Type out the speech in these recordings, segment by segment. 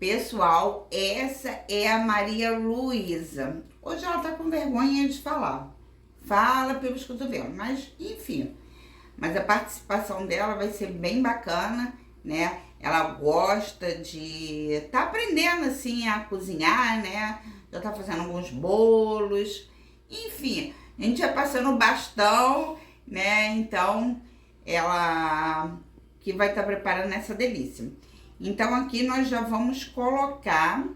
Pessoal, essa é a Maria Luísa. Hoje ela tá com vergonha de falar. Fala pelos cotovelos, mas enfim. Mas a participação dela vai ser bem bacana, né? Ela gosta de tá aprendendo assim a cozinhar, né? Já tá fazendo alguns bolos. Enfim, a gente vai passando o bastão, né? Então, ela que vai estar preparando essa delícia. Então, aqui nós já vamos colocar...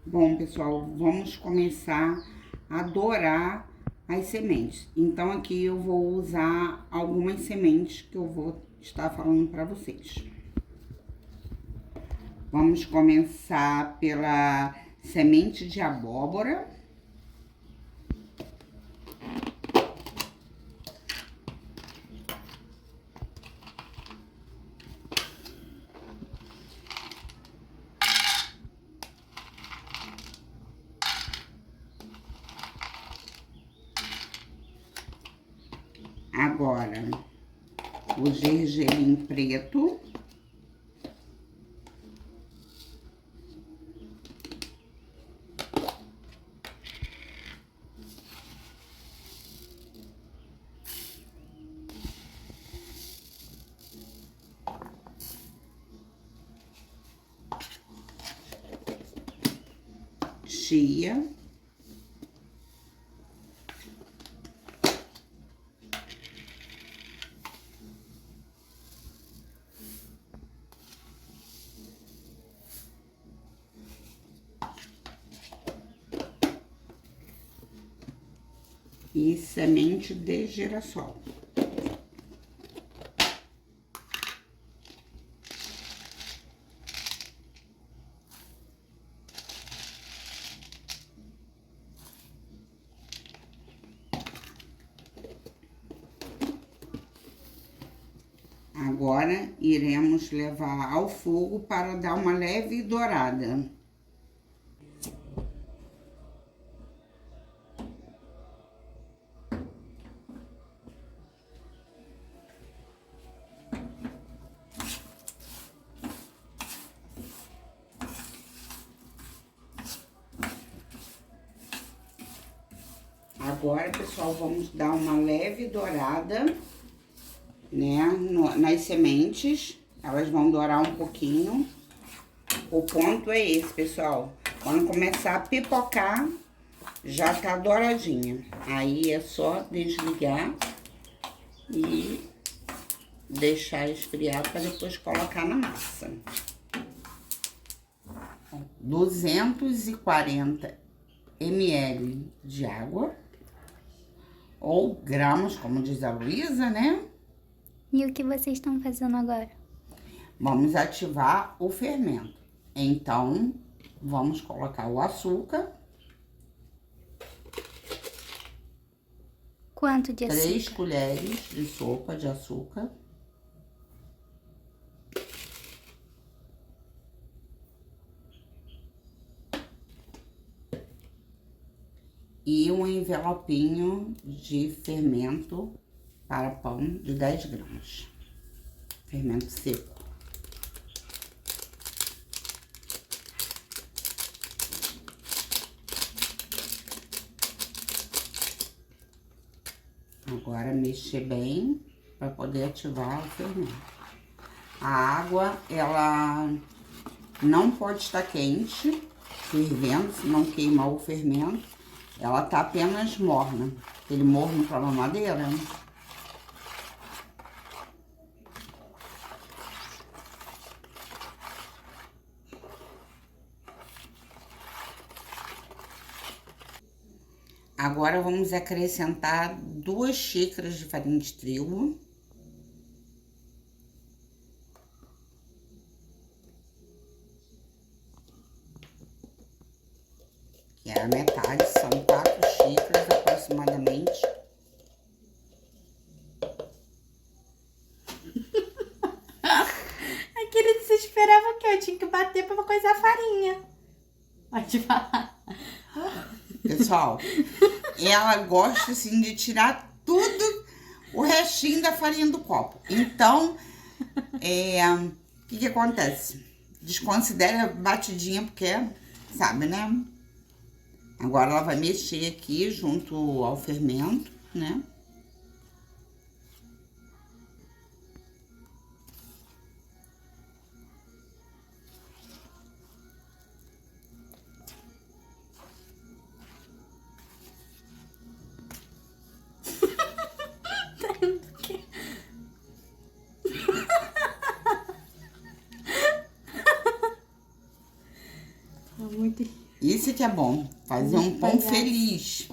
Bom, pessoal, vamos começar a dourar as sementes. Então, aqui eu vou usar algumas sementes que eu vou estar falando para vocês. Vamos começar pela semente de abóbora. Agora, o gergelim preto. Chia. E semente de girassol. Agora, iremos levar ao fogo para dar uma leve dourada. Agora, pessoal, vamos dar uma leve dourada, né, nas sementes. Elas vão dourar um pouquinho. O ponto é esse, pessoal. Quando começar a pipocar, já tá douradinha. Aí é só desligar e deixar esfriar para depois colocar na massa. 240 ml de água. Ou gramas, como diz a Luísa, né? E o que vocês estão fazendo agora? Vamos ativar o fermento. Então, vamos colocar o açúcar. Quanto de açúcar? 3 colheres de sopa de açúcar. E um envelopinho de fermento para pão de 10 gramas. Fermento seco. Agora mexer bem para poder ativar o fermento. A água, ela não pode estar quente, fervendo, senão queima o fermento. Ela tá apenas morna. Aquele morno pra mamadeira. Agora vamos acrescentar 2 xícaras de farinha de trigo. Que é a metade, são 4 xícaras aproximadamente. Aquele que você esperava que eu tinha que bater pra coisar a farinha. Pode falar. Pessoal, ela gosta assim de tirar tudo o restinho da farinha do copo. Então, O que acontece? Desconsidera a batidinha, porque, sabe, né? Agora ela vai mexer aqui junto ao fermento, né? Muito... Isso que é bom, fazer um pão feliz.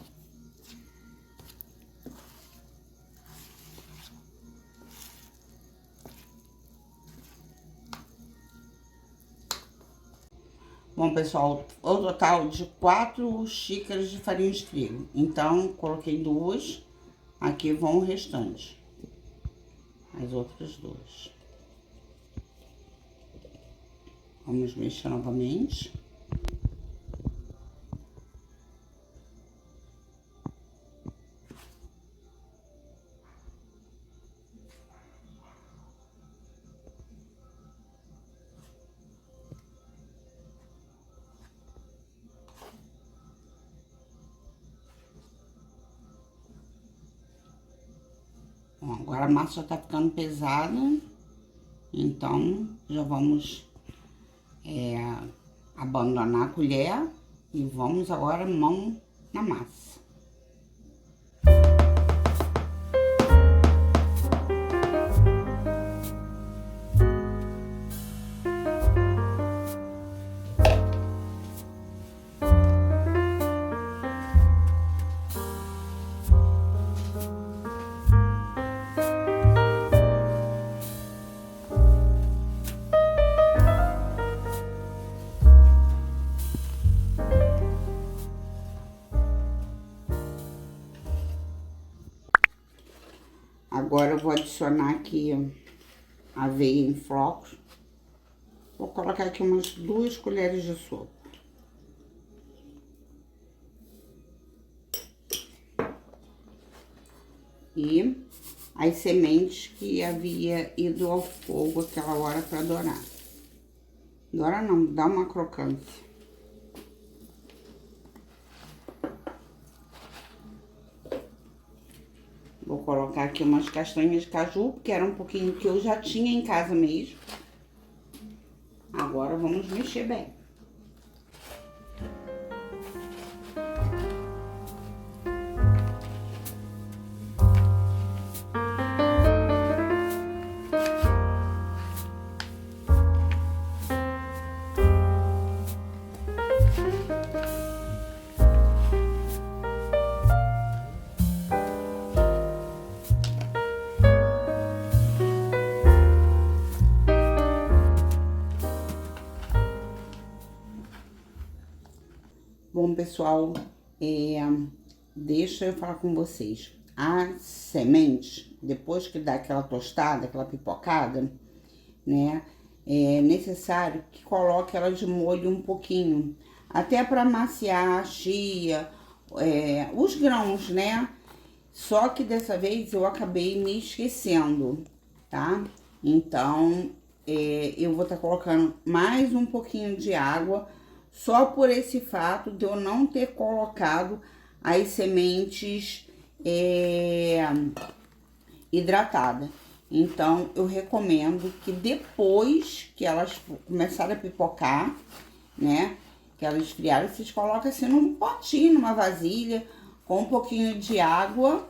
Bom, pessoal, o total de 4 xícaras de farinha de trigo. Então, coloquei 2, aqui vão o restante. As outras 2. Vamos mexer novamente. Bom, agora a massa já tá ficando pesada, então já vamos abandonar a colher e vamos agora mão na massa. Agora eu vou adicionar aqui aveia em flocos. Vou colocar aqui umas 2 colheres de sopa. E as sementes que havia ido ao fogo aquela hora para dourar. Dourar não, dá uma crocância. Vou colocar aqui umas castanhas de caju, que era um pouquinho que eu já tinha em casa mesmo. Agora vamos mexer bem. Bom, pessoal, deixa eu falar com vocês. A semente, depois que dá aquela tostada, aquela pipocada, né? É necessário que coloque ela de molho um pouquinho. Até para amaciar a chia, os grãos, né? Só que dessa vez eu acabei me esquecendo, tá? Então, eu vou estar colocando mais um pouquinho de água, só por esse fato de eu não ter colocado as sementes hidratadas. Então, eu recomendo que depois que elas começarem a pipocar, né, que elas esfriarem, vocês colocam assim num potinho, numa vasilha, com um pouquinho de água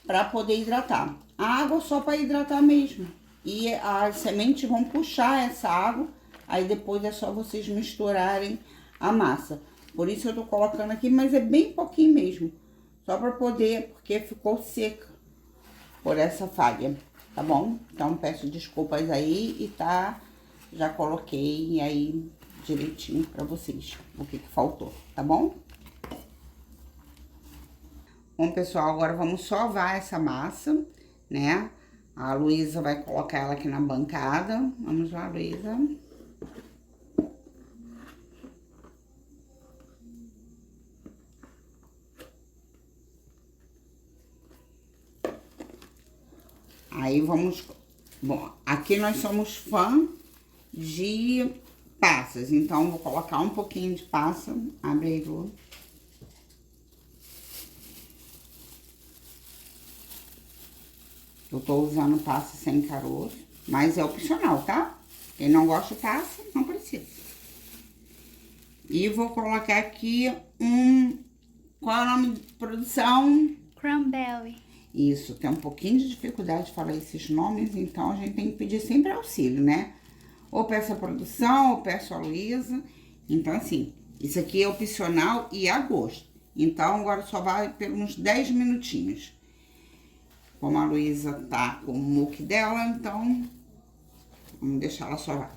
para poder hidratar. A água só para hidratar mesmo. E as sementes vão puxar essa água, aí depois é só vocês misturarem a massa. Por isso eu tô colocando aqui, mas é bem pouquinho mesmo. Só para poder, porque ficou seca por essa falha, tá bom? Então peço desculpas aí e já coloquei aí direitinho para vocês o que faltou, tá bom? Bom, pessoal, agora vamos sovar essa massa, né? A Luísa vai colocar ela aqui na bancada. Vamos lá, Luísa. Aí vamos Bom, aqui nós somos fã de passas, então vou colocar um pouquinho de passa. Abre aí, Lu. Eu tô usando passa sem caroço, mas é opcional, tá? Quem não gosta de passa, não precisa. E vou colocar aqui qual é o nome de produção? Cranberry. Isso, tem um pouquinho de dificuldade de falar esses nomes, então a gente tem que pedir sempre auxílio, né? Ou peço a produção, ou peço a Luísa. Então, assim, isso aqui é opcional e a gosto. Então, agora só vai por uns 10 minutinhos. Como a Luísa tá com o muque dela, então vamos deixar ela sovar.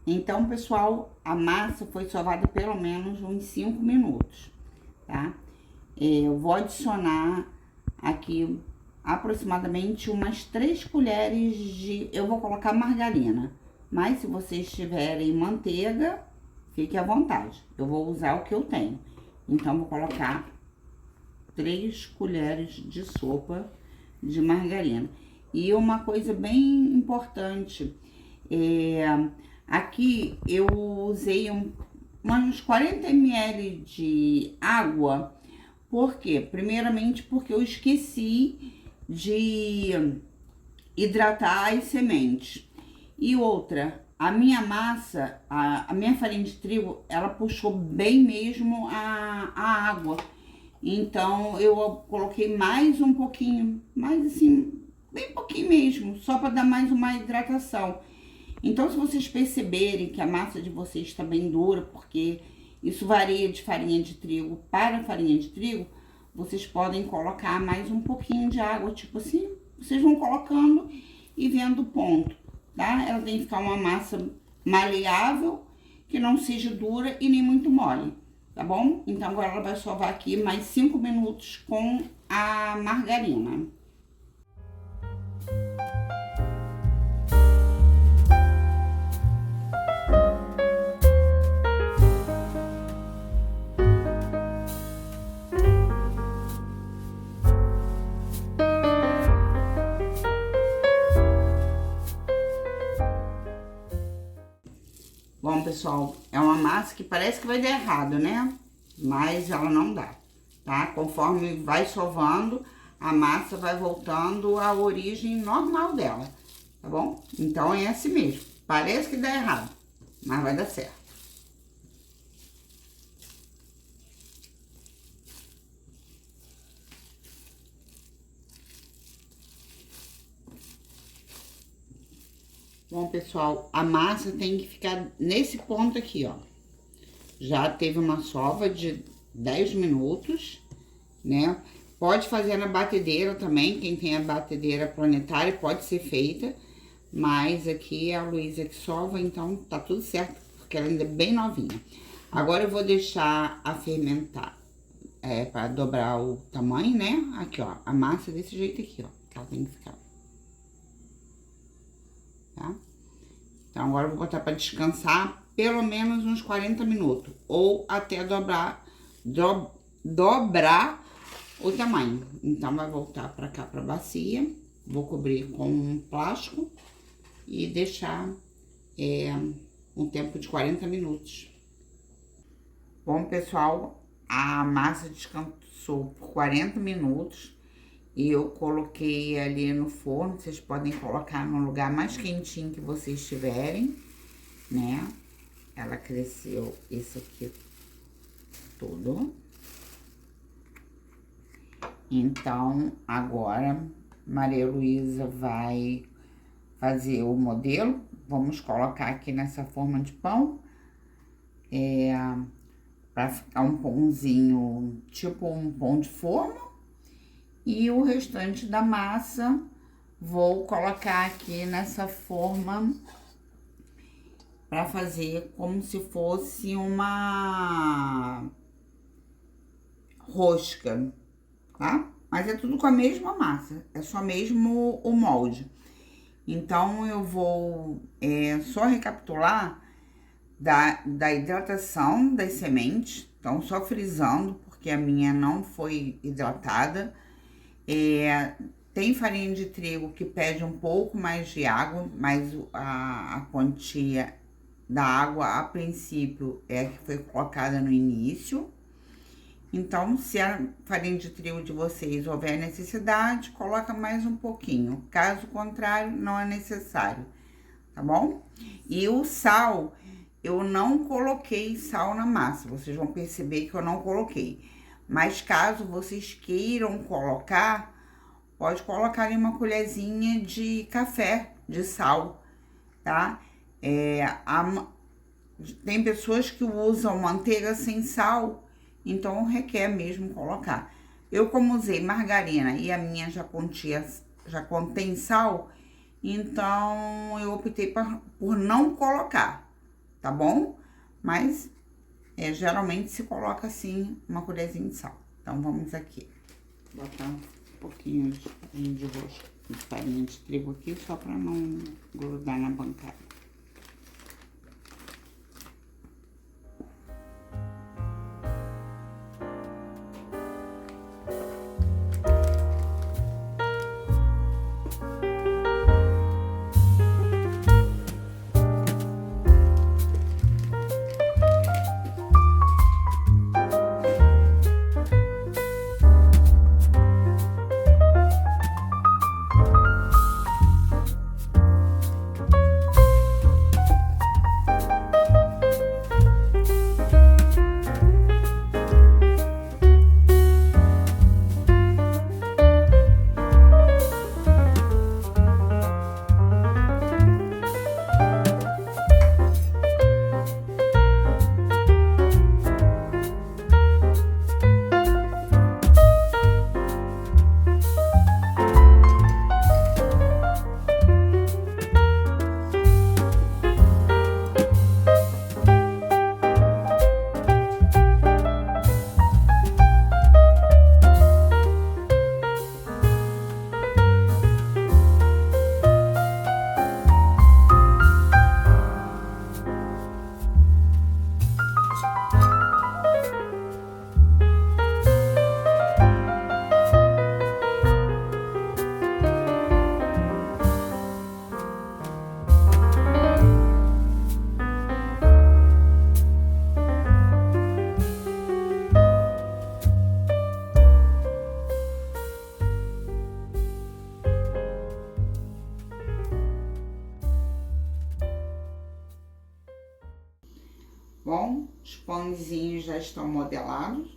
Então, pessoal, a massa foi sovada pelo menos uns 5 minutos, tá? Eu vou adicionar aqui aproximadamente umas 3 colheres de... Eu vou colocar margarina, mas se vocês tiverem manteiga, fique à vontade. Eu vou usar o que eu tenho. Então, vou colocar 3 colheres de sopa de margarina. E uma coisa bem importante, aqui eu usei uns 40 ml de água. Por quê? Primeiramente porque eu esqueci de hidratar as sementes. E outra, a minha massa, a minha farinha de trigo, ela puxou bem mesmo a água. Então, eu coloquei mais um pouquinho, mais assim, bem pouquinho mesmo, só para dar mais uma hidratação. Então, se vocês perceberem que a massa de vocês está bem dura, porque isso varia de farinha de trigo para farinha de trigo, vocês podem colocar mais um pouquinho de água, tipo assim, vocês vão colocando e vendo o ponto, tá? Ela tem que ficar uma massa maleável, que não seja dura e nem muito mole, tá bom? Então, agora ela vai sovar aqui mais 5 minutos com a margarina. Bom, pessoal, é uma massa que parece que vai dar errado, né? Mas ela não dá, tá? Conforme vai sovando, a massa vai voltando à origem normal dela, tá bom? Então, é assim mesmo. Parece que dá errado, mas vai dar certo. Bom, pessoal, a massa tem que ficar nesse ponto aqui, ó. Já teve uma sova de 10 minutos, né? Pode fazer na batedeira também, quem tem a batedeira planetária pode ser feita. Mas aqui é a Luísa que sova, então tá tudo certo, porque ela ainda é bem novinha. Agora eu vou deixar a fermentar, pra dobrar o tamanho, né? Aqui, ó, a massa desse jeito aqui, ó, que ela tem que ficar. Tá? Então, agora eu vou botar pra descansar pelo menos uns 40 minutos. Ou até dobrar o tamanho. Então, vai voltar pra cá, pra bacia. Vou cobrir com um plástico e deixar um tempo de 40 minutos. Bom, pessoal, a massa descansou por 40 minutos. E eu coloquei ali no forno, vocês podem colocar no lugar mais quentinho que vocês tiverem, né? Ela cresceu isso aqui tudo. Então, agora, Maria Luísa vai fazer o modelo. Vamos colocar aqui nessa forma de pão, pra ficar um pãozinho, tipo um pão de forma. E o restante da massa vou colocar aqui nessa forma para fazer como se fosse uma rosca, tá? Mas é tudo com a mesma massa, é só mesmo o molde. Então, eu vou só recapitular da hidratação das sementes. Então, só frisando, porque a minha não foi hidratada. Tem farinha de trigo que pede um pouco mais de água, mas a quantia da água, a princípio, é a que foi colocada no início. Então, se a farinha de trigo de vocês houver necessidade, coloca mais um pouquinho. Caso contrário, não é necessário, tá bom? E o sal, eu não coloquei sal na massa. Vocês vão perceber que eu não coloquei. Mas caso vocês queiram colocar, pode colocar em uma colherzinha de café de sal, tá? Tem pessoas que usam manteiga sem sal, então requer mesmo colocar. Eu, como usei margarina e a minha já contém sal, então eu optei por não colocar, tá bom? Mas geralmente se coloca assim uma colherzinha de sal. Então vamos aqui botar um pouquinho de rosca de farinha de trigo aqui, só para não grudar na bancada. Bom, os pãezinhos já estão modelados.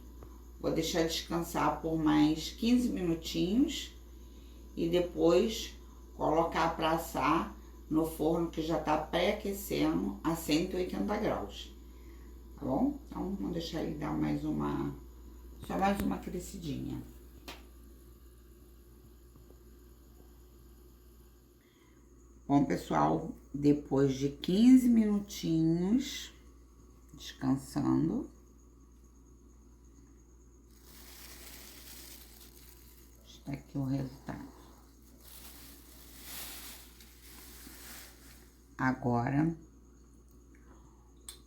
Vou deixar descansar por mais 15 minutinhos e depois colocar para assar no forno que já está pré-aquecendo a 180 graus, tá bom? Então, vamos deixar ele dar só mais uma crescidinha. Bom, pessoal, depois de 15 minutinhos descansando, está aqui o resultado. Agora,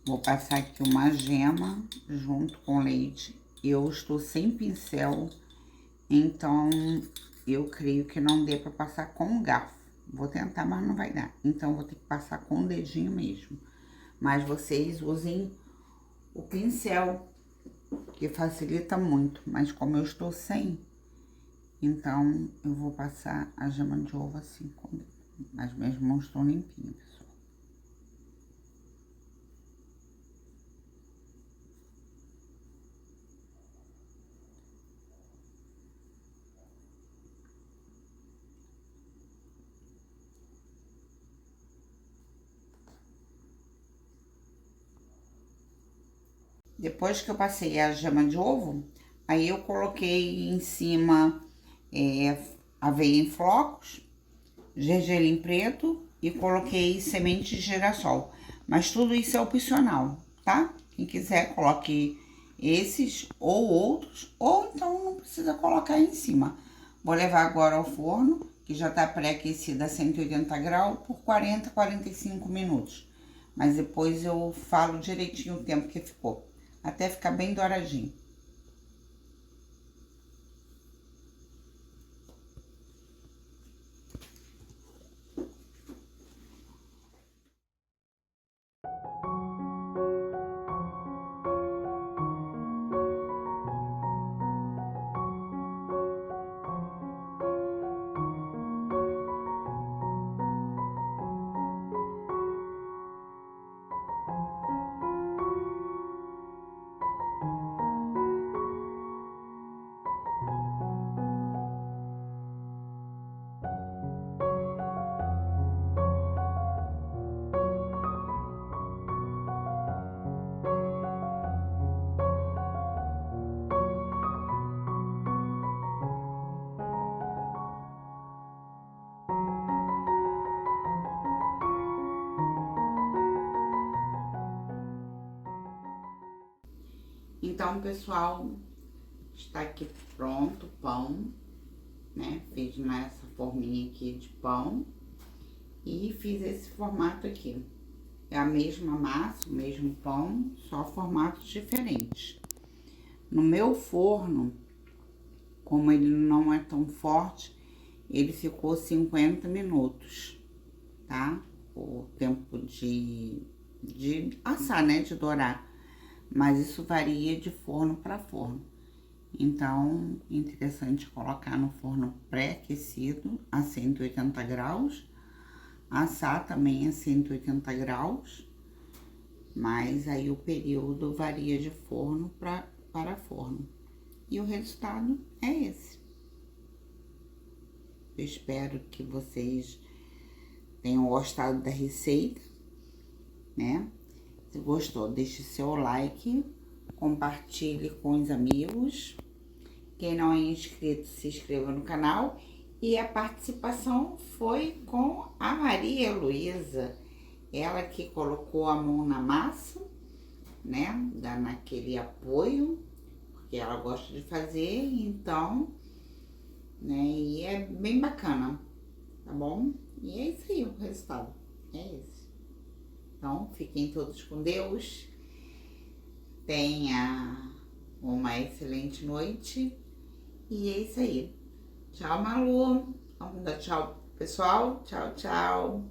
vou passar aqui uma gema junto com leite. Eu estou sem pincel, então eu creio que não dê para passar com o garfo. Vou tentar, mas não vai dar. Então, vou ter que passar com o dedinho mesmo. Mas vocês usem o pincel, que facilita muito. Mas como eu estou sem, então eu vou passar a gema de ovo assim com o dedo. Mas minhas mãos estão limpinhas, pessoal. Depois que eu passei a gema de ovo, aí eu coloquei em cima aveia em flocos, gergelim preto e coloquei semente de girassol. Mas tudo isso é opcional, tá? Quem quiser, coloque esses ou outros, ou então não precisa colocar em cima. Vou levar agora ao forno, que já tá pré-aquecido a 180 graus, por 40, 45 minutos. Mas depois eu falo direitinho o tempo que ficou, até ficar bem douradinho. Então, pessoal, está aqui pronto o pão, né? Fiz nessa forminha aqui de pão e fiz esse formato aqui. É a mesma massa, o mesmo pão, só formatos diferentes. No meu forno, como ele não é tão forte, ele ficou 50 minutos, tá? O tempo de assar, né? De dourar. Mas isso varia de forno para forno. Então, interessante colocar no forno pré-aquecido a 180 graus. Assar também a 180 graus. Mas aí o período varia de forno para forno. E o resultado é esse. Eu espero que vocês tenham gostado da receita, né? Se gostou, deixe seu like, compartilhe com os amigos. Quem não é inscrito, se inscreva no canal. E a participação foi com a Maria Luísa. Ela que colocou a mão na massa, né? Dando aquele apoio, porque ela gosta de fazer, então, né? E é bem bacana, tá bom? E é isso aí o resultado, é esse. Então, fiquem todos com Deus. Tenha uma excelente noite. E é isso aí. Tchau, Malu. Vamos dar tchau, pessoal. Tchau, tchau.